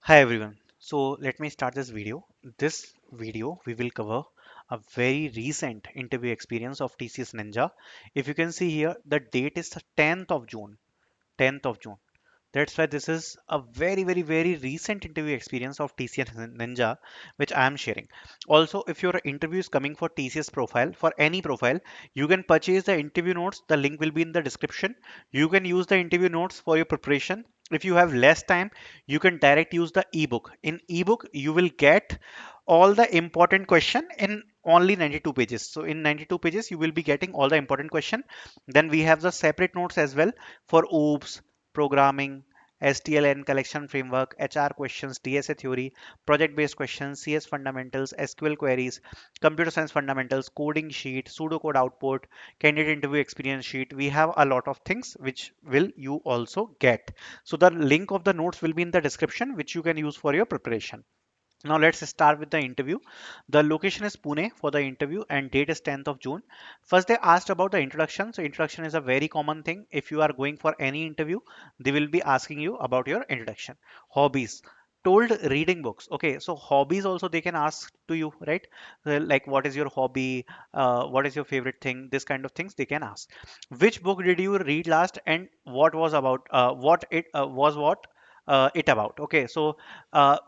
Hi everyone. So let me start this video. This video we will cover a very recent interview experience of TCS Ninja. If you can see here, the date is the 10th of June. 10th of June. That's why this is a very recent interview experience of TCS Ninja, which I am sharing. Also, if your interview is coming for TCS profile, for any profile, you can purchase the interview notes. The link will be in the description. You can use the interview notes for your preparation. If you have less time, you can direct use the ebook. In ebook, you will get all the important question in only 92 pages. So in 92 pages, you will be getting all the important question. Then we have the separate notes as well for OOPS, programming, STLN collection framework, HR questions, DSA theory, project-based questions, CS fundamentals, SQL queries, computer science fundamentals, coding sheet, pseudocode output, candidate interview experience sheet. We have a lot of things which will you also get. So the link of the notes will be in the description, which you can use for your preparation. Now let's start with the interview. The location is Pune for the interview and date is 10th of June. First they asked about the introduction. So introduction is a very common thing. If you are going for any interview, they will be asking you about your introduction. Hobbies. Told reading books. Okay, so hobbies also they can ask to you, right? Like what is your hobby? What is your favorite thing? This kind of things they can ask. Which book did you read last and what was about? What it was what it about? Okay, so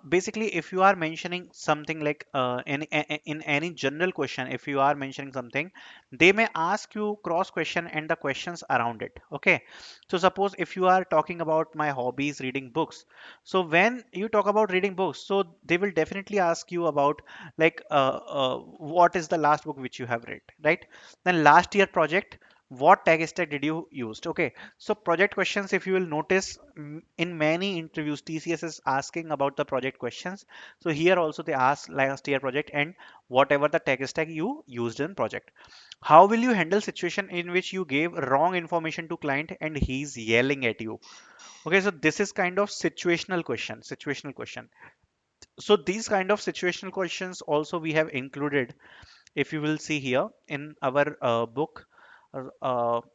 basically if you are mentioning something like in any general question, if you are mentioning something, they may ask you cross question and the questions around it. Okay, so suppose if you are talking about my hobbies reading books, so when you talk about reading books, so they will definitely ask you about like what is the last book which you have read, right? Then last year project, what tag stack did you used? Okay, so project questions, if you will notice, in many interviews, TCS is asking about the project questions. So here also they ask last year project and whatever the tech stack you used in project. How will you handle situation in which you gave wrong information to client and he's yelling at you? Okay, so this is kind of situational question, situational question. So these kind of situational questions also we have included, if you will see here in our book,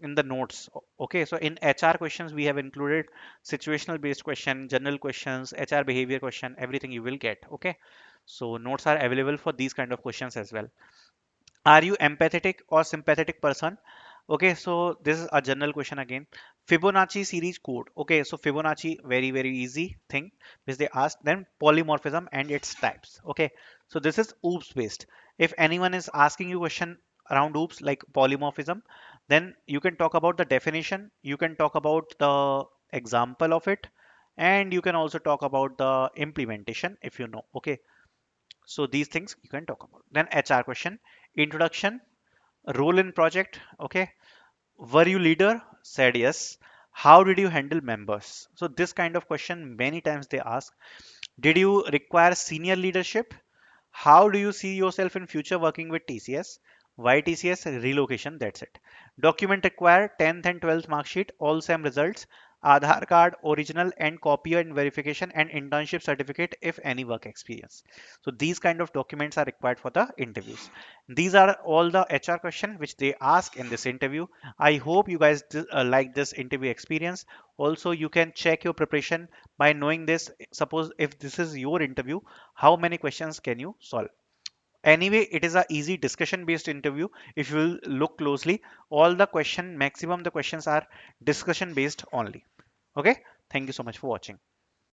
in the notes. Okay, so in HR questions we have included situational based question, general questions, HR behavior question, everything you will get. Okay, so notes are available for these kind of questions as well. Are you empathetic or sympathetic person? Okay, so this is a general question again. Fibonacci series code. Okay, so Fibonacci, very easy thing which they asked. Then polymorphism and its types. Okay, so this is OOPS based. If anyone is asking you question around OOPS like polymorphism, then you can talk about the definition, you can talk about the example of it, and you can also talk about the implementation if you know. Okay, so these things you can talk about. Then HR question, introduction, role in project. Okay, were you leader? Said yes. How did you handle members? So this kind of question many times they ask. Did you require senior leadership? How do you see yourself in future working with TCS? Why TCS? Relocation, that's it. Document require 10th and 12th mark sheet, all same results, Aadhaar card, original and copy and verification, and internship certificate if any work experience. So these kind of documents are required for the interviews. These are all the HR questions which they ask in this interview. I hope you guys like this interview experience. Also, you can check your preparation by knowing this. Suppose if this is your interview, how many questions can you solve? Anyway, it is a easy discussion based interview. If you will look closely, all the question, maximum the questions are discussion based only. Okay, thank you so much for watching.